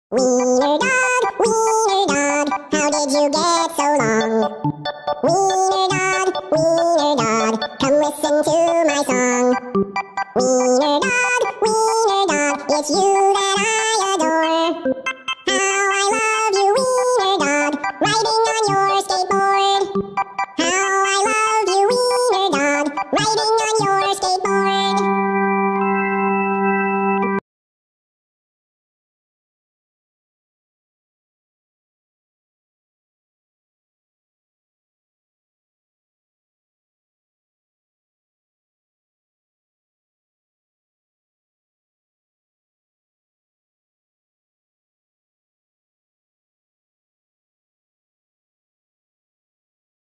Wiener dog, how did you get so long? Wiener dog, come listen to my song. Wiener dog, it's you that